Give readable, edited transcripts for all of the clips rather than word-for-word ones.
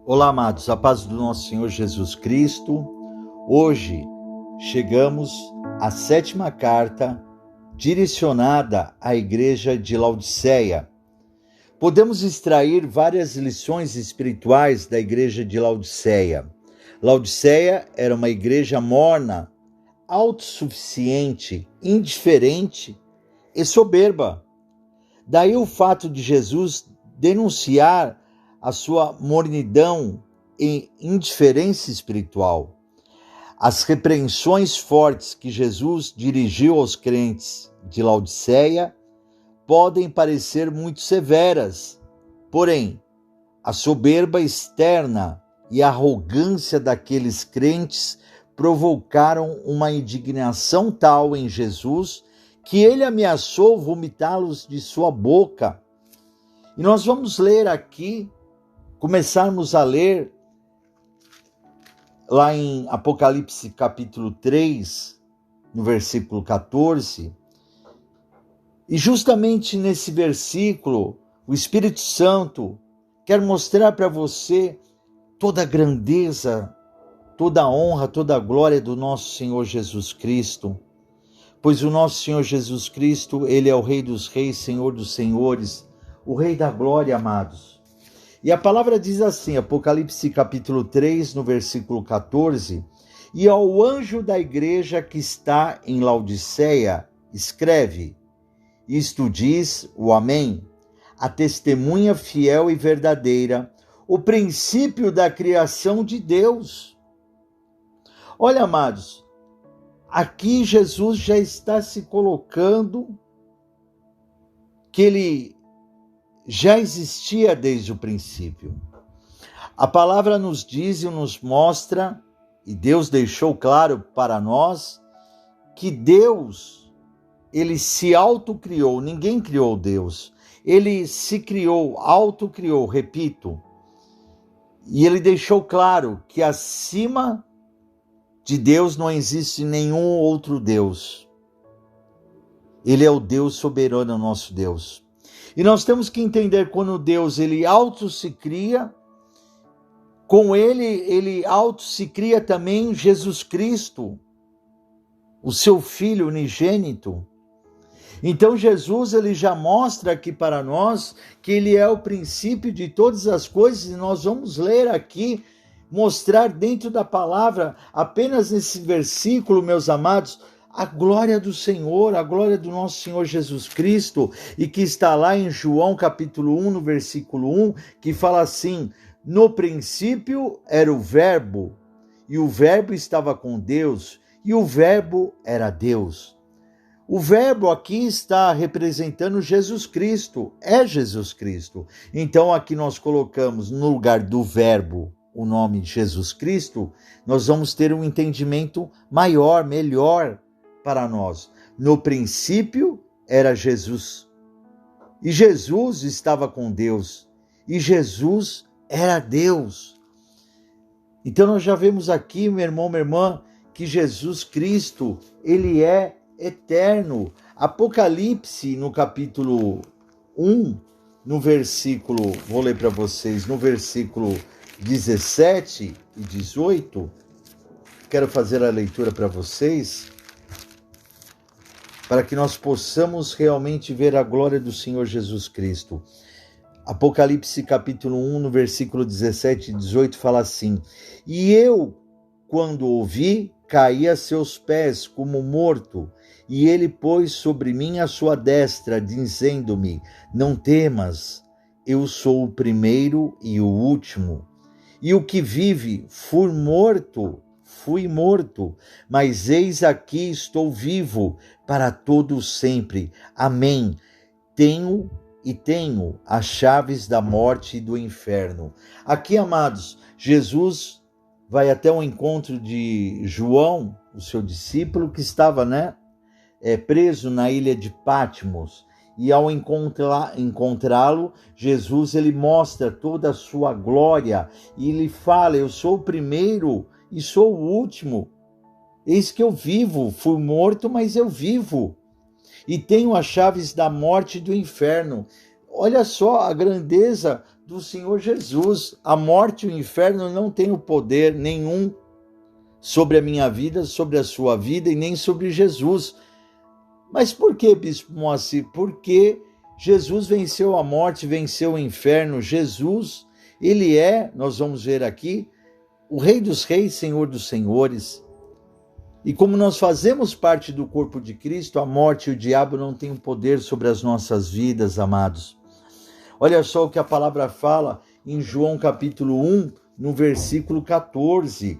Olá, amados, a paz do nosso Senhor Jesus Cristo. Hoje chegamos à 7ª carta direcionada à igreja de Laodiceia. Podemos extrair várias lições espirituais da igreja de Laodiceia. Laodiceia era uma igreja morna, autossuficiente, indiferente e soberba. Daí o fato de Jesus denunciar a sua mornidão e indiferença espiritual. As repreensões fortes que Jesus dirigiu aos crentes de Laodiceia podem parecer muito severas, porém, a soberba externa e a arrogância daqueles crentes provocaram uma indignação tal em Jesus que ele ameaçou vomitá-los de sua boca. E nós vamos ler aqui, começarmos a ler lá em Apocalipse capítulo 3, no versículo 14. E justamente nesse versículo, o Espírito Santo quer mostrar para você toda a grandeza, toda a honra, toda a glória do nosso Senhor Jesus Cristo. Pois o nosso Senhor Jesus Cristo, Ele é o Rei dos Reis, Senhor dos Senhores, o Rei da glória, amados. E a palavra diz assim, Apocalipse capítulo 3, no versículo 14, e ao anjo da igreja que está em Laodiceia, escreve, isto diz o Amém, a testemunha fiel e verdadeira, o princípio da criação de Deus. Olha, amados, aqui Jesus já está se colocando que ele já existia desde o princípio. A palavra nos diz e nos mostra, e Deus deixou claro para nós, que Deus, ele se autocriou, ninguém criou Deus. Ele se criou, autocriou, repito. E ele deixou claro que acima de Deus não existe nenhum outro Deus. Ele é o Deus soberano, nosso Deus. E nós temos que entender quando Deus, ele auto se cria, com ele auto se cria também Jesus Cristo, o seu Filho unigênito. Então Jesus, ele já mostra aqui para nós que ele é o princípio de todas as coisas, e nós vamos ler aqui, mostrar dentro da palavra, apenas nesse versículo, meus amados, a glória do Senhor, a glória do nosso Senhor Jesus Cristo, e que está lá em João capítulo 1, no versículo 1, que fala assim, no princípio era o verbo, e o verbo estava com Deus, e o verbo era Deus. O verbo aqui está representando Jesus Cristo, é Jesus Cristo. Então aqui nós colocamos no lugar do verbo o nome Jesus Cristo, nós vamos ter um entendimento maior, melhor, para nós. No princípio era Jesus. E Jesus estava com Deus. E Jesus era Deus. Então nós já vemos aqui, meu irmão, minha irmã, que Jesus Cristo, ele é eterno. Apocalipse, no capítulo 1, no versículo, vou ler para vocês, no versículo 17 e 18, quero fazer a leitura para vocês, para que nós possamos realmente ver a glória do Senhor Jesus Cristo. Apocalipse capítulo 1, no versículo 17 e 18, fala assim, e eu, quando ouvi, caí a seus pés como morto, e ele pôs sobre mim a sua destra, dizendo-me, não temas, eu sou o primeiro e o último, e o que vive, fui morto, mas eis aqui estou vivo para todo sempre. Amém. Tenho as chaves da morte e do inferno. Aqui, amados, Jesus vai até o encontro de João, o seu discípulo, que estava, preso na ilha de Patmos. E ao encontrá-lo, Jesus, ele mostra toda a sua glória e ele fala, eu sou o primeiro e sou o último. Eis que eu vivo, fui morto, mas eu vivo. E tenho as chaves da morte e do inferno. Olha só a grandeza do Senhor Jesus. A morte e o inferno não têm o poder nenhum sobre a minha vida, sobre a sua vida e nem sobre Jesus. Mas por que, Bispo Moacir? Porque Jesus venceu a morte, venceu o inferno. Jesus, ele é, nós vamos ver aqui, o Rei dos Reis, Senhor dos Senhores. E como nós fazemos parte do corpo de Cristo, a morte e o diabo não têm poder sobre as nossas vidas, amados. Olha só o que a palavra fala em João capítulo 1, no versículo 14.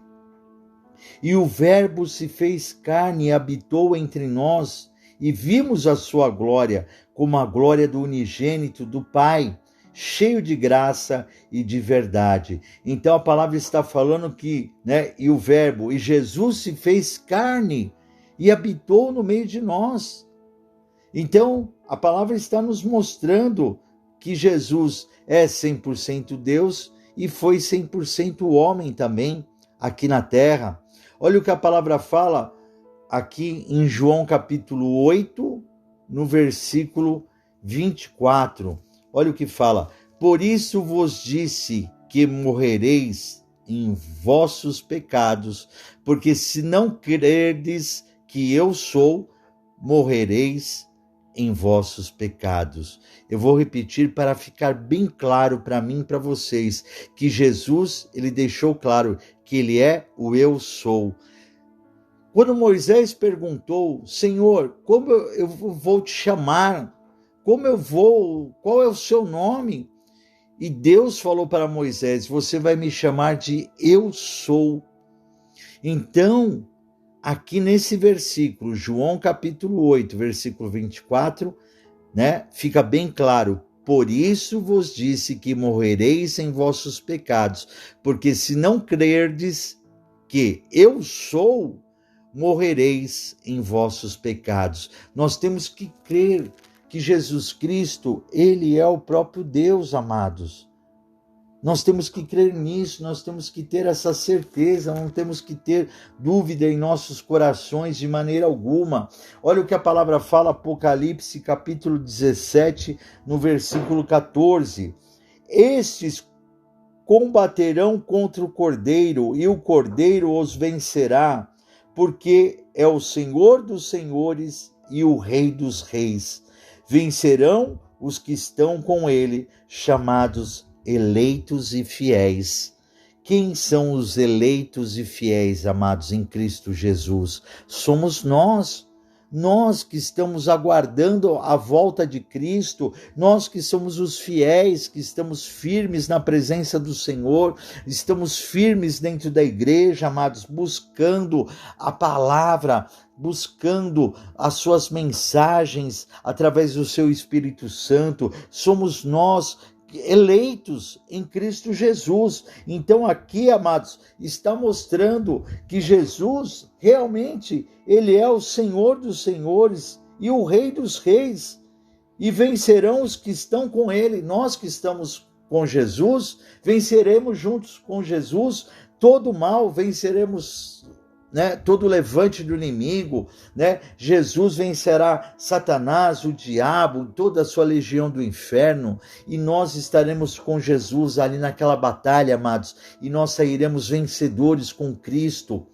E o Verbo se fez carne e habitou entre nós, e vimos a sua glória, como a glória do unigênito do Pai, cheio de graça e de verdade. Então a palavra está falando que, e o Verbo, e Jesus se fez carne e habitou no meio de nós. Então a palavra está nos mostrando que Jesus é 100% Deus e foi 100% homem também aqui na terra. Olha o que a palavra fala aqui em João capítulo 8, no versículo 24. Olha o que fala: por isso vos disse que morrereis em vossos pecados, porque se não crerdes que eu sou, morrereis em vossos pecados. Eu vou repetir para ficar bem claro para mim e para vocês, que Jesus, ele deixou claro que ele é o eu sou. Quando Moisés perguntou: Senhor, como eu vou te chamar? Qual é o seu nome? E Deus falou para Moisés: você vai me chamar de eu sou. Então, aqui nesse versículo, João capítulo 8, versículo 24, fica bem claro: por isso vos disse que morrereis em vossos pecados, porque se não crerdes que eu sou, morrereis em vossos pecados. Nós temos que crer que Jesus Cristo, ele é o próprio Deus, amados. Nós temos que crer nisso, nós temos que ter essa certeza, não temos que ter dúvida em nossos corações de maneira alguma. Olha o que a palavra fala, Apocalipse capítulo 17, no versículo 14. Estes combaterão contra o Cordeiro, e o Cordeiro os vencerá, porque é o Senhor dos Senhores e o Rei dos Reis. Vencerão os que estão com ele, chamados eleitos e fiéis. Quem são os eleitos e fiéis, amados, em Cristo Jesus? Somos nós que estamos aguardando a volta de Cristo, nós que somos os fiéis, que estamos firmes na presença do Senhor, estamos firmes dentro da igreja, amados, buscando a palavra, buscando as suas mensagens através do seu Espírito Santo. Somos nós eleitos em Cristo Jesus. Então aqui, amados, está mostrando que Jesus realmente, ele é o Senhor dos Senhores e o Rei dos Reis, e vencerão os que estão com ele. Nós que estamos com Jesus, venceremos juntos com Jesus todo mal, venceremos todo levante do inimigo, Jesus vencerá Satanás, o diabo, toda a sua legião do inferno, e nós estaremos com Jesus ali naquela batalha, amados, e nós sairemos vencedores com Cristo.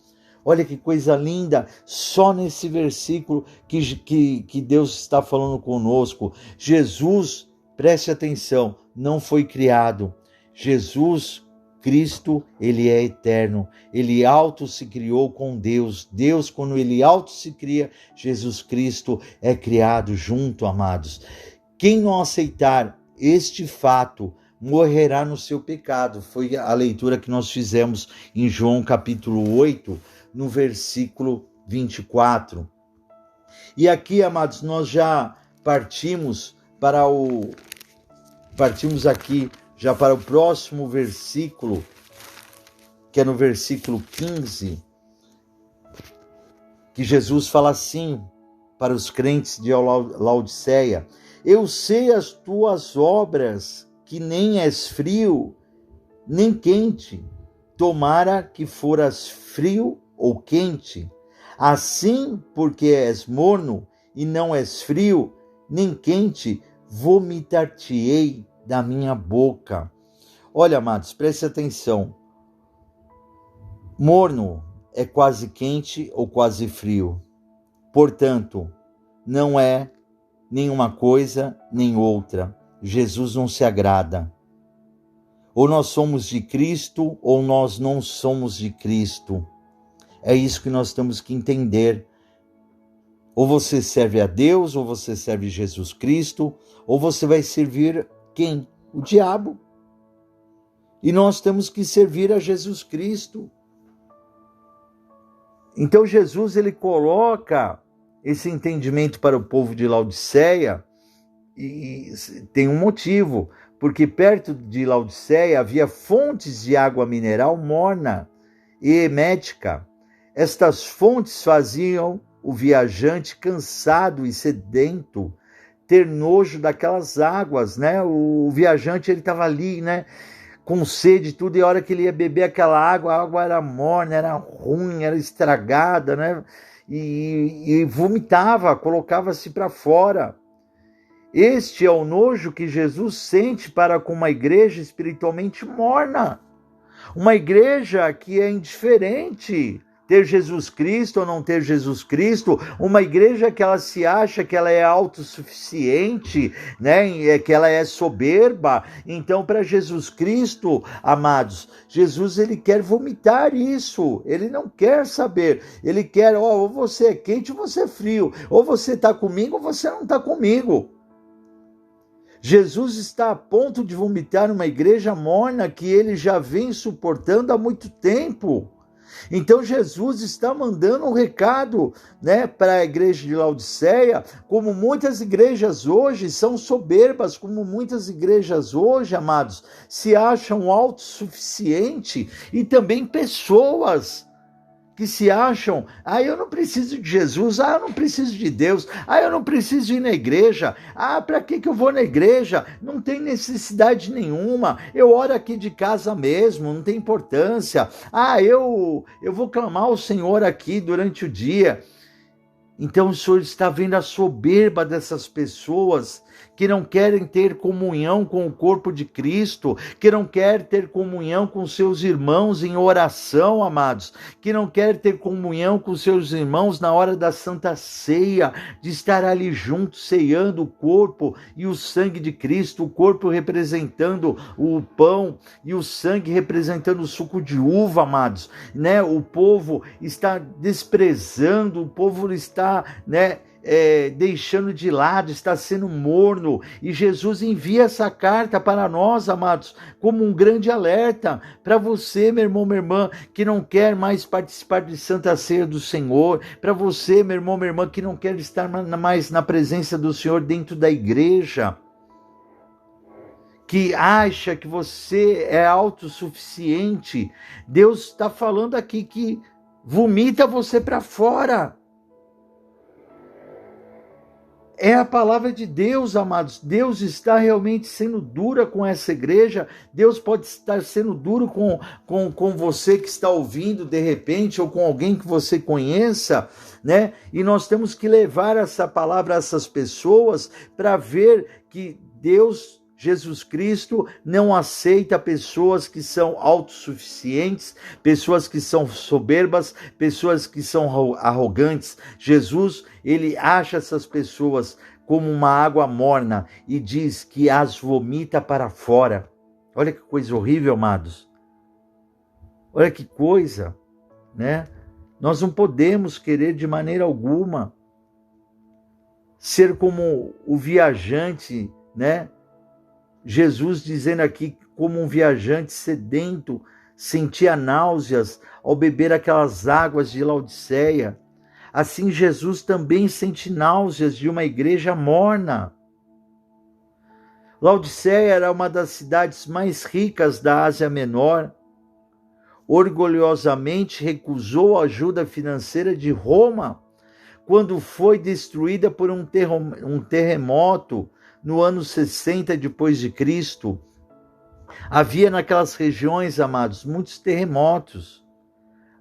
Olha que coisa linda, só nesse versículo que Deus está falando conosco. Jesus, preste atenção, não foi criado. Jesus Cristo, ele é eterno, ele auto se criou com Deus. Deus, quando ele auto se cria, Jesus Cristo é criado junto, amados. Quem não aceitar este fato, morrerá no seu pecado. Foi a leitura que nós fizemos em João capítulo 8, no versículo 24. E aqui, amados, nós já partimos aqui já para o próximo versículo, que é no versículo 15, que Jesus fala assim para os crentes de Laodiceia: eu sei as tuas obras, que nem és frio, nem quente. Tomara que foras frio ou quente. Assim, porque és morno e não és frio, nem quente, vomitar-te-ei da minha boca. Olha, amados, preste atenção. Morno é quase quente ou quase frio. Portanto, não é nenhuma coisa nem outra. Jesus não se agrada. Ou nós somos de Cristo ou nós não somos de Cristo. É isso que nós temos que entender. Ou você serve a Deus, ou você serve Jesus Cristo, ou você vai servir quem? O diabo. E nós temos que servir a Jesus Cristo. Então Jesus, ele coloca esse entendimento para o povo de Laodiceia, e tem um motivo, porque perto de Laodiceia havia fontes de água mineral morna e emética. Estas fontes faziam o viajante cansado e sedento ter nojo daquelas águas, né? O viajante, ele estava ali, né, com sede e tudo, e a hora que ele ia beber aquela água, a água era morna, era ruim, era estragada, né? E vomitava, colocava-se para fora. Este é o nojo que Jesus sente para com uma igreja espiritualmente morna. Uma igreja que é indiferente ter Jesus Cristo ou não ter Jesus Cristo, uma igreja que ela se acha que ela é autossuficiente, né? Que ela é soberba. Então, para Jesus Cristo, amados, Jesus, ele quer vomitar isso, ele não quer saber, ele quer, ou você é quente ou você é frio, ou você está comigo ou você não está comigo. Jesus está a ponto de vomitar uma igreja morna que ele já vem suportando há muito tempo. Então Jesus está mandando um recado, né, para a igreja de Laodiceia, como muitas igrejas hoje são soberbas, como muitas igrejas hoje, amados, se acham autossuficientes, e também pessoas que se acham, eu não preciso de Jesus, eu não preciso de Deus, eu não preciso ir na igreja, para que eu vou na igreja? Não tem necessidade nenhuma, eu oro aqui de casa mesmo, não tem importância, eu vou clamar ao Senhor aqui durante o dia. Então o Senhor está vendo a soberba dessas pessoas que não querem ter comunhão com o corpo de Cristo, que não querem ter comunhão com seus irmãos em oração, amados, que não querem ter comunhão com seus irmãos na hora da Santa Ceia, de estar ali juntos, ceando o corpo e o sangue de Cristo, o corpo representando o pão e o sangue representando o suco de uva, amados, né? O povo está desprezando, o povo está, né, deixando de lado, está sendo morno, e Jesus envia essa carta para nós, amados, como um grande alerta para você, meu irmão, minha irmã, que não quer mais participar de Santa Ceia do Senhor, para você, meu irmão, minha irmã, que não quer estar mais na presença do Senhor dentro da igreja, que acha que você é autossuficiente. Deus está falando aqui que vomita você para fora. É a palavra de Deus, amados. Deus está realmente sendo dura com essa igreja. Deus pode estar sendo duro com você que está ouvindo de repente, ou com alguém que você conheça, né? E nós temos que levar essa palavra a essas pessoas para ver que Deus, Jesus Cristo, não aceita pessoas que são autossuficientes, pessoas que são soberbas, pessoas que são arrogantes. Jesus, ele acha essas pessoas como uma água morna e diz que as vomita para fora. Olha que coisa horrível, amados. Olha que coisa, né? Nós não podemos querer de maneira alguma ser como o viajante, né? Jesus dizendo aqui, como um viajante sedento, sentia náuseas ao beber aquelas águas de Laodiceia. Assim Jesus também sente náuseas de uma igreja morna. Laodiceia era uma das cidades mais ricas da Ásia Menor. Orgulhosamente recusou a ajuda financeira de Roma quando foi destruída por um terremoto no ano 60 depois de Cristo. Havia naquelas regiões, amados, muitos terremotos,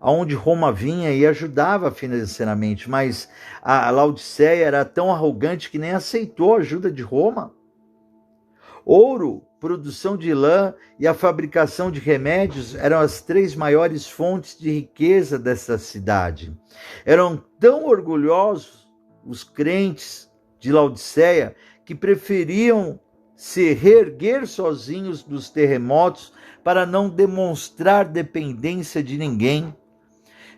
onde Roma vinha e ajudava financeiramente, mas a Laodiceia era tão arrogante que nem aceitou a ajuda de Roma. Ouro, produção de lã e a fabricação de remédios eram as 3 maiores fontes de riqueza dessa cidade. Eram tão orgulhosos os crentes de Laodiceia que preferiam se reerguer sozinhos dos terremotos para não demonstrar dependência de ninguém.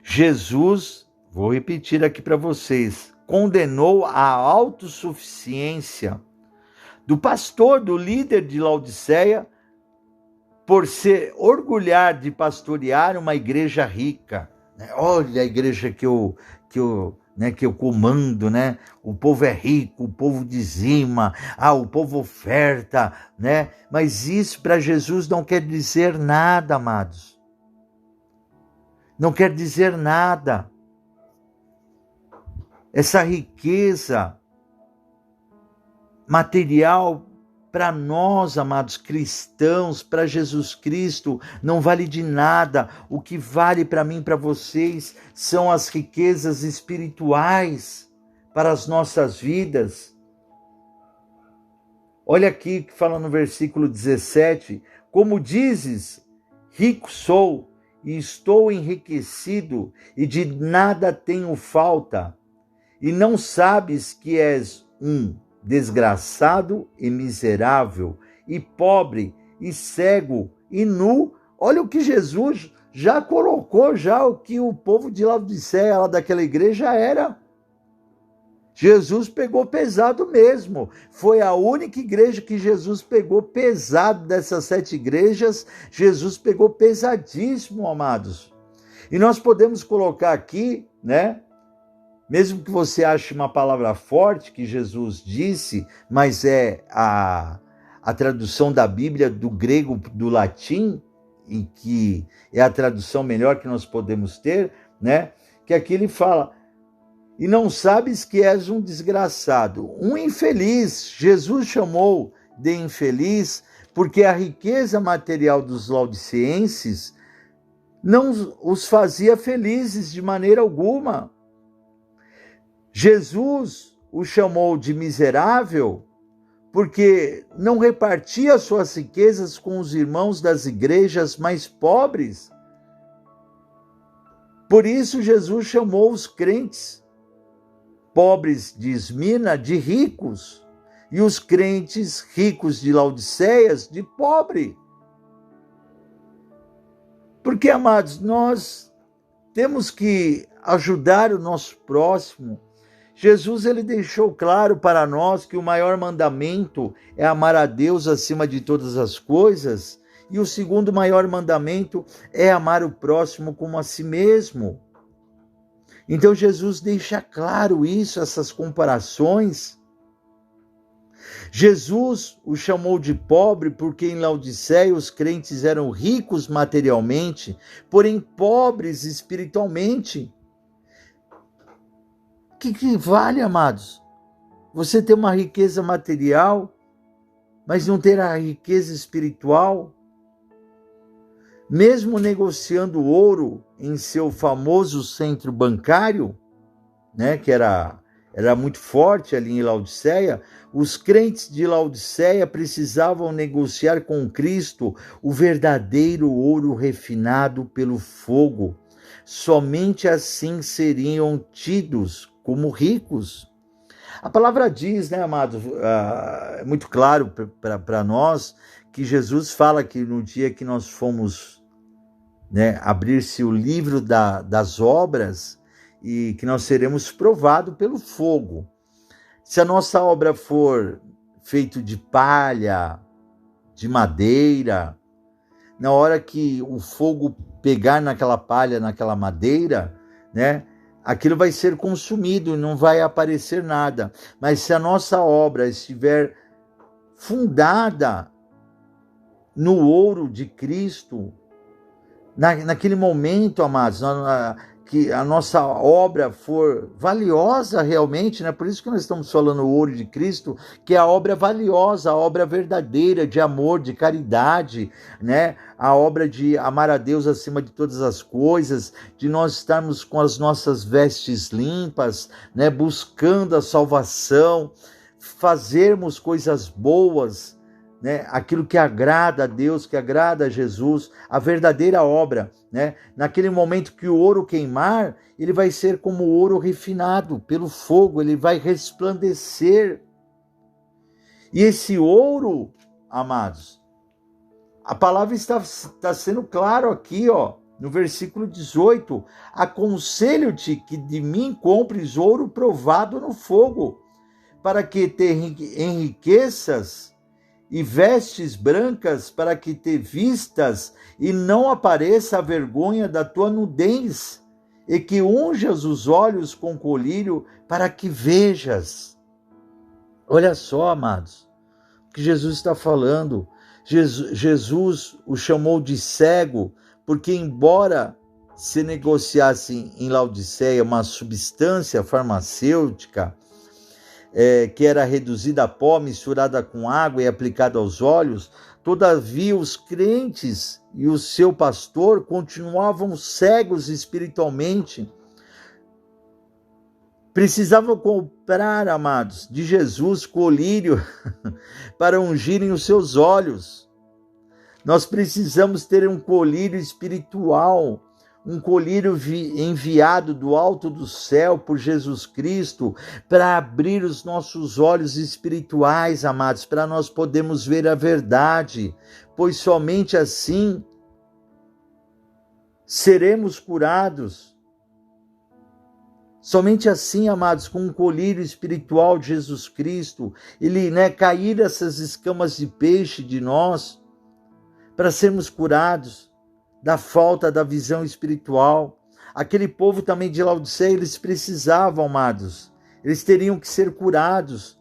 Jesus, vou repetir aqui para vocês, condenou a autossuficiência do pastor, do líder de Laodiceia, por se orgulhar de pastorear uma igreja rica. Olha a igreja que eu comando, né? O povo é rico, o povo dizima, o povo oferta, né? Mas isso para Jesus não quer dizer nada, amados. Não quer dizer nada. Essa riqueza material para nós, amados cristãos, para Jesus Cristo, não vale de nada. O que vale para mim e para vocês são as riquezas espirituais para as nossas vidas. Olha aqui que fala no versículo 17: como dizes, rico sou e estou enriquecido e de nada tenho falta, e não sabes que és um desgraçado e miserável, e pobre, e cego, e nu. Olha o que Jesus já colocou, já o que o povo de Laodiceia, lá daquela igreja, era. Jesus pegou pesado mesmo. Foi a única igreja que Jesus pegou pesado dessas 7 igrejas. Jesus pegou pesadíssimo, amados. E nós podemos colocar aqui, né? Mesmo que você ache uma palavra forte que Jesus disse, mas é a tradução da Bíblia do grego do latim, e que é a tradução melhor que nós podemos ter, né? Que aqui ele fala: e não sabes que és um desgraçado, um infeliz. Jesus chamou de infeliz porque a riqueza material dos laodicenses não os fazia felizes de maneira alguma. Jesus o chamou de miserável porque não repartia suas riquezas com os irmãos das igrejas mais pobres. Por isso Jesus chamou os crentes pobres de Esmirna de ricos e os crentes ricos de Laodiceias de pobre. Porque, amados, nós temos que ajudar o nosso próximo. Jesus, ele deixou claro para nós que o maior mandamento é amar a Deus acima de todas as coisas, e o segundo maior mandamento é amar o próximo como a si mesmo. Então Jesus deixa claro isso, essas comparações. Jesus o chamou de pobre porque em Laodiceia os crentes eram ricos materialmente, porém pobres espiritualmente. O que vale, amados? Você ter uma riqueza material, mas não ter a riqueza espiritual? Mesmo negociando ouro em seu famoso centro bancário, né, que era muito forte ali em Laodiceia, os crentes de Laodiceia precisavam negociar com Cristo o verdadeiro ouro refinado pelo fogo. Somente assim seriam tidos como ricos. A palavra diz, né, amados, é muito claro para nós que Jesus fala que no dia que nós fomos, né, abrir-se o livro das obras, e que nós seremos provados pelo fogo. Se a nossa obra for feita de palha, de madeira, na hora que o fogo pegar naquela palha, naquela madeira, né, aquilo vai ser consumido e não vai aparecer nada. Mas se a nossa obra estiver fundada no ouro de Cristo, naquele momento, amados, que a nossa obra for valiosa realmente, né? Por isso que nós estamos falando o ouro de Cristo, que é a obra valiosa, a obra verdadeira, de amor, de caridade, né? A obra de amar a Deus acima de todas as coisas, de nós estarmos com as nossas vestes limpas, né? Buscando a salvação, fazermos coisas boas, né, aquilo que agrada a Deus, que agrada a Jesus, a verdadeira obra, né? Naquele momento que o ouro queimar, ele vai ser como ouro refinado pelo fogo, ele vai resplandecer. E esse ouro, amados, a palavra está sendo claro aqui, ó, no versículo 18: aconselho-te que de mim compres ouro provado no fogo, para que te enriqueças, e vestes brancas para que te vistas e não apareça a vergonha da tua nudez, e que unjas os olhos com colírio para que vejas. Olha só, amados, o que Jesus está falando. Jesus o chamou de cego, porque embora se negociasse em Laodiceia uma substância farmacêutica, que era reduzida a pó, misturada com água e aplicada aos olhos, todavia os crentes e o seu pastor continuavam cegos espiritualmente. Precisavam comprar, amados, de Jesus colírio para ungirem os seus olhos. Nós precisamos ter um colírio espiritual, um colírio enviado do alto do céu por Jesus Cristo para abrir os nossos olhos espirituais, amados, para nós podermos ver a verdade, pois somente assim seremos curados. Somente assim, amados, com um colírio espiritual de Jesus Cristo, ele, cair essas escamas de peixe de nós, para sermos curados da falta da visão espiritual. Aquele povo também de Laodiceia, eles precisavam, amados, eles teriam que ser curados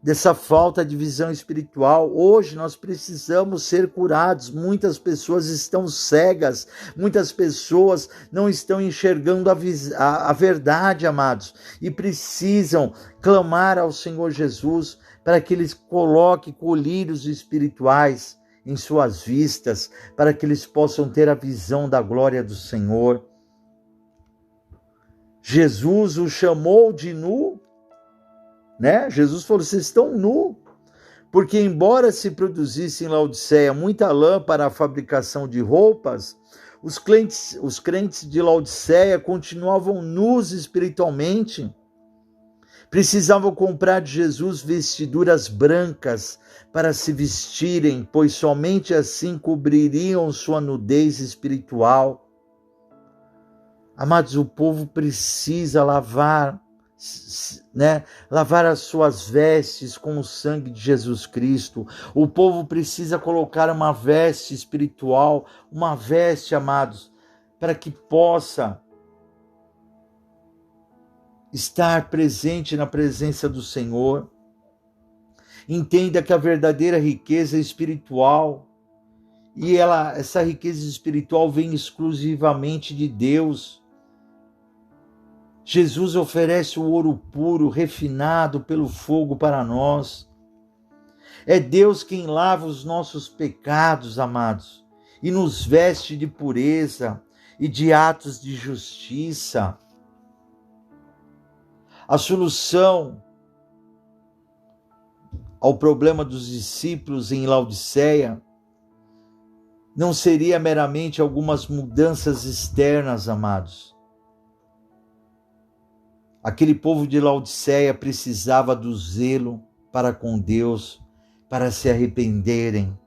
dessa falta de visão espiritual. Hoje nós precisamos ser curados. Muitas pessoas estão cegas, muitas pessoas não estão enxergando a verdade, amados, e precisam clamar ao Senhor Jesus para que eles coloquem colírios espirituais em suas vistas, para que eles possam ter a visão da glória do Senhor. Jesus o chamou de nu, Jesus falou: vocês estão nu, porque embora se produzisse em Laodiceia muita lã para a fabricação de roupas, os crentes de Laodiceia continuavam nus espiritualmente. Precisavam comprar de Jesus vestiduras brancas para se vestirem, pois somente assim cobririam sua nudez espiritual. Amados, o povo precisa lavar as suas vestes com o sangue de Jesus Cristo. O povo precisa colocar uma veste espiritual, uma veste, amados, para que possa estar presente na presença do Senhor. Entenda que a verdadeira riqueza é espiritual, e essa riqueza espiritual vem exclusivamente de Deus. Jesus oferece o ouro puro, refinado pelo fogo para nós. É Deus quem lava os nossos pecados, amados, e nos veste de pureza e de atos de justiça. A solução ao problema dos discípulos em Laodiceia não seria meramente algumas mudanças externas, amados. Aquele povo de Laodiceia precisava do zelo para com Deus, para se arrependerem.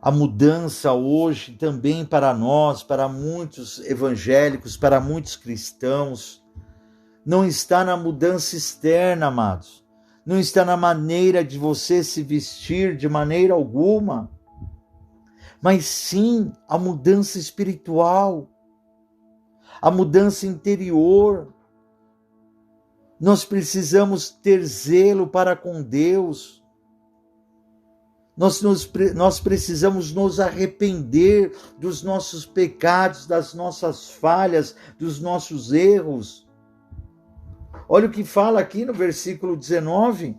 A mudança hoje também para nós, para muitos evangélicos, para muitos cristãos, não está na mudança externa, amados. Não está na maneira de você se vestir de maneira alguma, mas sim a mudança espiritual, a mudança interior. Nós precisamos ter zelo para com Deus. Nós precisamos nos arrepender dos nossos pecados, das nossas falhas, dos nossos erros. Olha o que fala aqui no versículo 19: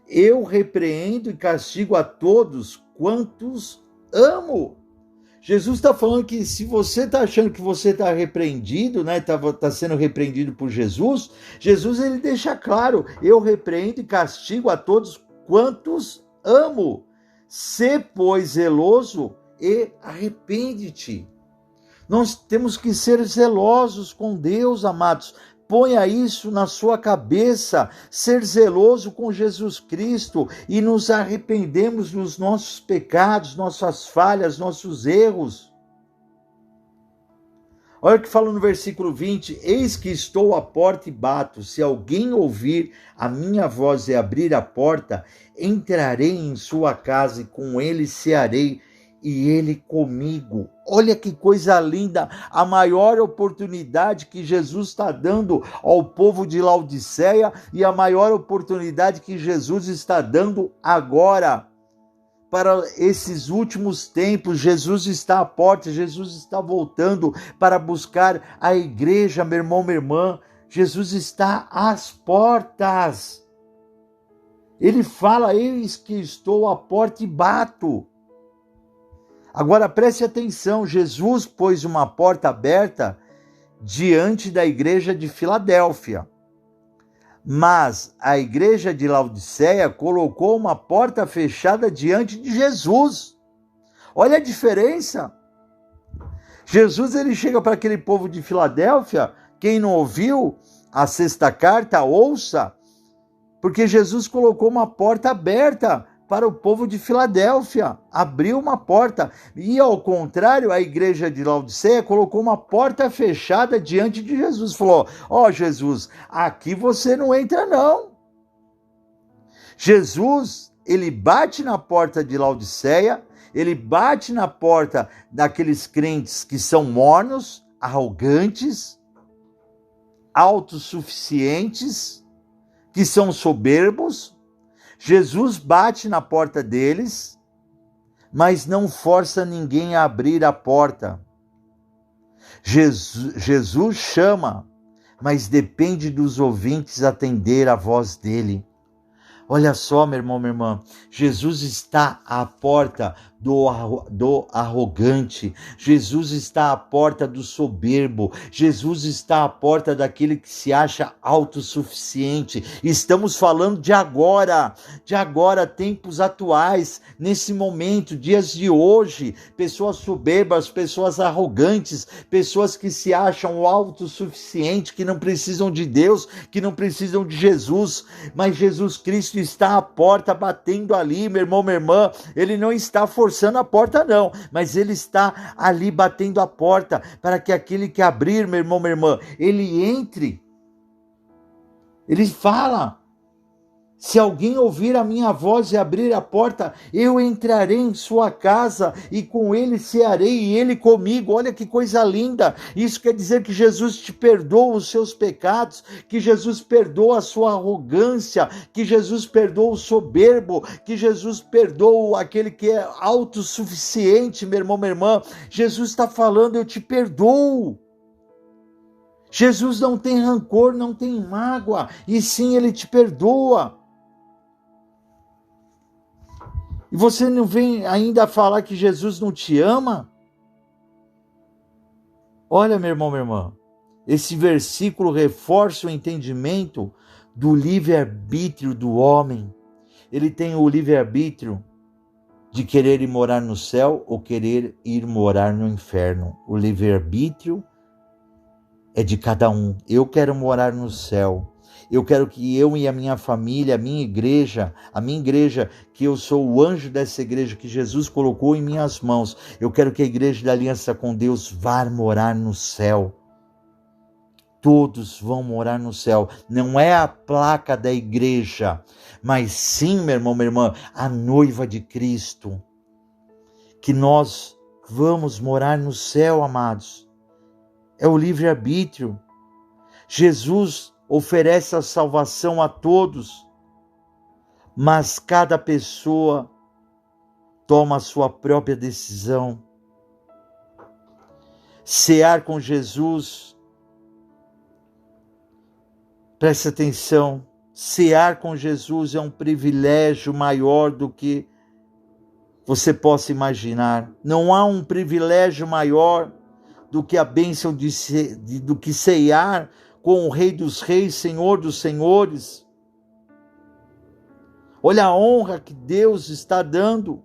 eu repreendo e castigo a todos quantos amo. Jesus está falando que se você está achando que você está repreendido, está sendo repreendido por Jesus, Jesus ele deixa claro: eu repreendo e castigo a todos quantos amo. Sê, pois, zeloso e arrepende-te. Nós temos que ser zelosos com Deus, amados. Ponha isso na sua cabeça, ser zeloso com Jesus Cristo e nos arrependemos dos nossos pecados, nossas falhas, nossos erros. Olha o que fala no versículo 20: eis que estou à porta e bato, se alguém ouvir a minha voz e abrir a porta, entrarei em sua casa e com ele cearei e ele comigo. Olha que coisa linda, a maior oportunidade que Jesus está dando ao povo de Laodiceia e a maior oportunidade que Jesus está dando agora. Para esses últimos tempos, Jesus está à porta, Jesus está voltando para buscar a igreja, meu irmão, minha irmã. Jesus está às portas. Ele fala: eis que estou à porta e bato. Agora preste atenção, Jesus pôs uma porta aberta diante da igreja de Filadélfia. Mas a igreja de Laodiceia colocou uma porta fechada diante de Jesus. Olha a diferença. Jesus, ele chega para aquele povo de Filadélfia. Quem não ouviu a sexta carta, ouça, porque Jesus colocou uma porta aberta para o povo de Filadélfia, abriu uma porta. E ao contrário, a igreja de Laodiceia colocou uma porta fechada diante de Jesus. Falou: ó, Jesus, aqui você não entra não. Jesus, ele bate na porta de Laodiceia, ele bate na porta daqueles crentes que são mornos, arrogantes, autossuficientes, que são soberbos. Jesus bate na porta deles, mas não força ninguém a abrir a porta. Jesus chama, mas depende dos ouvintes atender a voz dele. Olha só, meu irmão, minha irmã, Jesus está à porta do arrogante, Jesus está à porta do soberbo, Jesus está à porta daquele que se acha autossuficiente. Estamos falando de agora, tempos atuais, nesse momento, dias de hoje, pessoas soberbas, pessoas arrogantes, pessoas que se acham autossuficientes, que não precisam de Deus, que não precisam de Jesus, mas Jesus Cristo está à porta batendo ali, meu irmão, minha irmã. Ele não está forçando a porta não, mas ele está ali batendo a porta para que aquele que abrir, meu irmão, minha irmã, ele entre. Ele fala: se alguém ouvir a minha voz e abrir a porta, eu entrarei em sua casa e com ele cearei e ele comigo. Olha que coisa linda. Isso quer dizer que Jesus te perdoa os seus pecados, que Jesus perdoa a sua arrogância, que Jesus perdoa o soberbo, que Jesus perdoa aquele que é autossuficiente, meu irmão, minha irmã. Jesus está falando: eu te perdoo. Jesus não tem rancor, não tem mágoa, e sim, ele te perdoa. E você não vem ainda falar que Jesus não te ama? Olha, meu irmão, minha irmã, esse versículo reforça o entendimento do livre-arbítrio do homem. Ele tem o livre-arbítrio de querer ir morar no céu ou querer ir morar no inferno. O livre-arbítrio é de cada um. Eu quero morar no céu. Eu quero que eu e a minha família, a minha igreja, que eu sou o anjo dessa igreja que Jesus colocou em minhas mãos. Eu quero que a igreja da aliança com Deus vá morar no céu. Todos vão morar no céu. Não é a placa da igreja, mas sim, meu irmão, minha irmã, a noiva de Cristo. Que nós vamos morar no céu, amados. É o livre-arbítrio. Jesus oferece a salvação a todos, mas cada pessoa toma a sua própria decisão. Cear com Jesus, preste atenção, cear com Jesus é um privilégio maior do que você possa imaginar. Não há um privilégio maior do que a bênção do que ceiar com o Rei dos Reis, Senhor dos Senhores. Olha a honra que Deus está dando.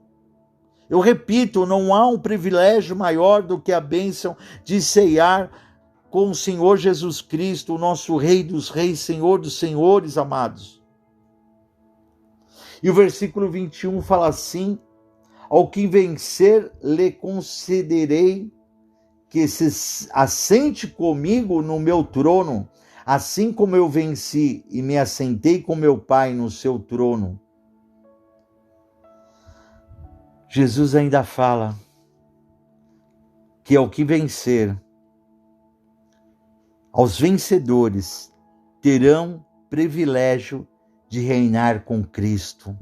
Eu repito, não há um privilégio maior do que a bênção de ceiar com o Senhor Jesus Cristo, o nosso Rei dos Reis, Senhor dos Senhores, amados. E o versículo 21 fala assim: ao que vencer, lhe concederei que se assente comigo no meu trono, assim como eu venci e me assentei com meu Pai no seu trono. Jesus ainda fala que ao que vencer, aos vencedores terão privilégio de reinar com Cristo.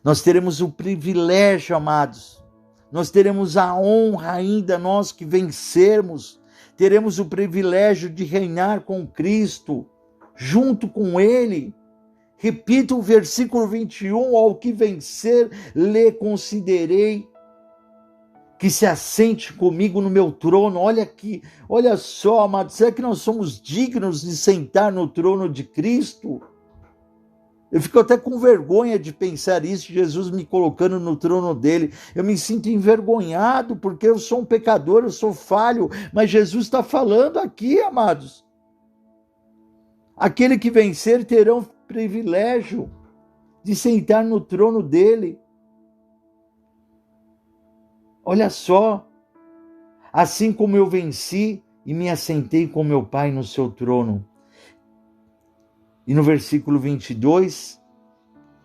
Nós teremos o privilégio, amados, nós teremos a honra ainda, nós que vencermos, teremos o privilégio de reinar com Cristo, junto com Ele. Repita o versículo 21, ao que vencer, lhe considerei que se assente comigo no meu trono. Olha aqui, olha só, amados, será que nós somos dignos de sentar no trono de Cristo? Eu fico até com vergonha de pensar isso, Jesus me colocando no trono dele. Eu me sinto envergonhado, porque eu sou um pecador, eu sou falho, mas Jesus está falando aqui, amados. Aquele que vencer terá o privilégio de sentar no trono dele. Olha só, assim como eu venci e me assentei com meu Pai no seu trono. E no versículo 22,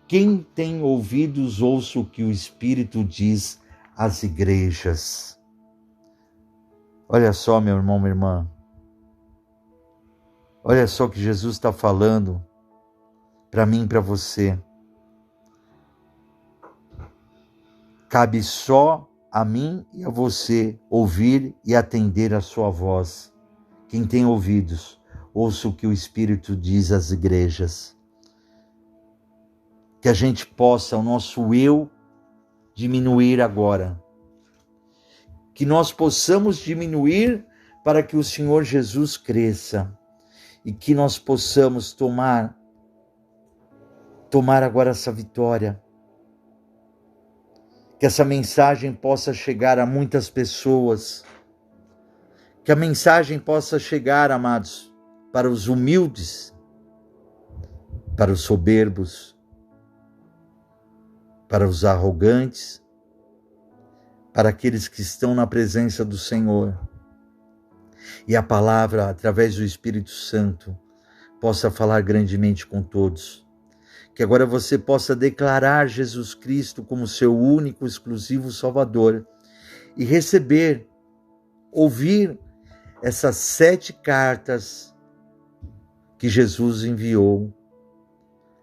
quem tem ouvidos, ouça o que o Espírito diz às igrejas. Olha só, meu irmão, minha irmã. Olha só o que Jesus está falando para mim e para você. Cabe só a mim e a você ouvir e atender a sua voz. Quem tem ouvidos, ouça o que o Espírito diz às igrejas. Que a gente possa, o nosso eu, diminuir agora. Que nós possamos diminuir para que o Senhor Jesus cresça. E que nós possamos tomar agora essa vitória. Que essa mensagem possa chegar a muitas pessoas. Que a mensagem possa chegar, amados, para os humildes, para os soberbos, para os arrogantes, para aqueles que estão na presença do Senhor. E a palavra, através do Espírito Santo, possa falar grandemente com todos. Que agora você possa declarar Jesus Cristo como seu único, exclusivo Salvador e receber, ouvir essas 7 cartas que Jesus enviou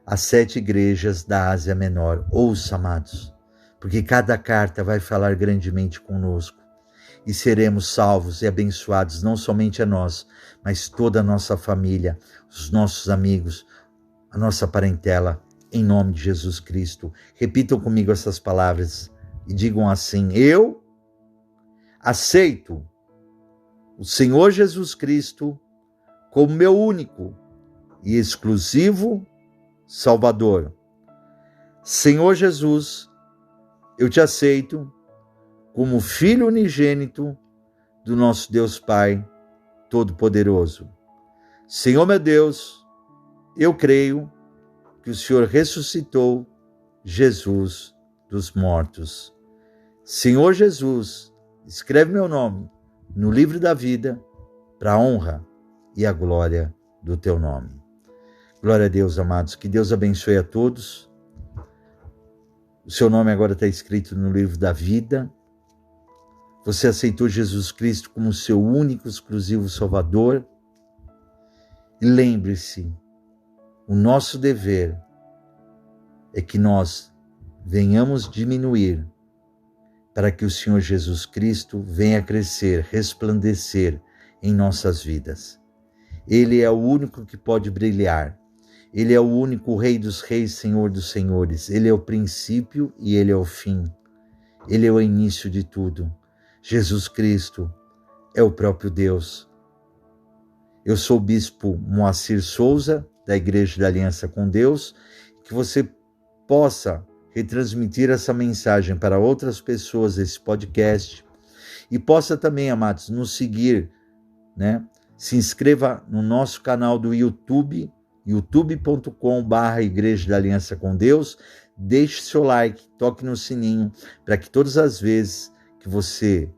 às 7 igrejas da Ásia Menor. Ouça, amados, porque cada carta vai falar grandemente conosco e seremos salvos e abençoados, não somente a nós, mas toda a nossa família, os nossos amigos, a nossa parentela, em nome de Jesus Cristo. Repitam comigo essas palavras e digam assim: eu aceito o Senhor Jesus Cristo como meu único e exclusivo Salvador. Senhor Jesus, eu te aceito como Filho unigênito do nosso Deus Pai Todo-Poderoso. Senhor meu Deus, eu creio que o Senhor ressuscitou Jesus dos mortos. Senhor Jesus, escreve meu nome no livro da vida para a honra e a glória do teu nome. Glória a Deus, amados. Que Deus abençoe a todos. O seu nome agora está escrito no livro da vida. Você aceitou Jesus Cristo como seu único, exclusivo Salvador. E lembre-se, o nosso dever é que nós venhamos diminuir para que o Senhor Jesus Cristo venha crescer, resplandecer em nossas vidas. Ele é o único que pode brilhar. Ele é o único Rei dos Reis, Senhor dos Senhores. Ele é o princípio e Ele é o fim. Ele é o início de tudo. Jesus Cristo é o próprio Deus. Eu sou o bispo Moacir Souza, da Igreja da Aliança com Deus, que você possa retransmitir essa mensagem para outras pessoas, esse podcast, e possa também, amados, nos seguir, né? Se inscreva no nosso canal do YouTube, youtube.com/Igreja da Aliança com Deus, deixe seu like, toque no sininho, para que todas as vezes que você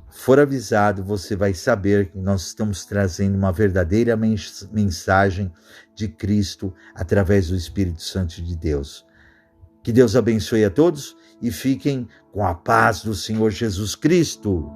for avisado, você vai saber que nós estamos trazendo uma verdadeira mensagem de Cristo através do Espírito Santo de Deus. Que Deus abençoe a todos e fiquem com a paz do Senhor Jesus Cristo.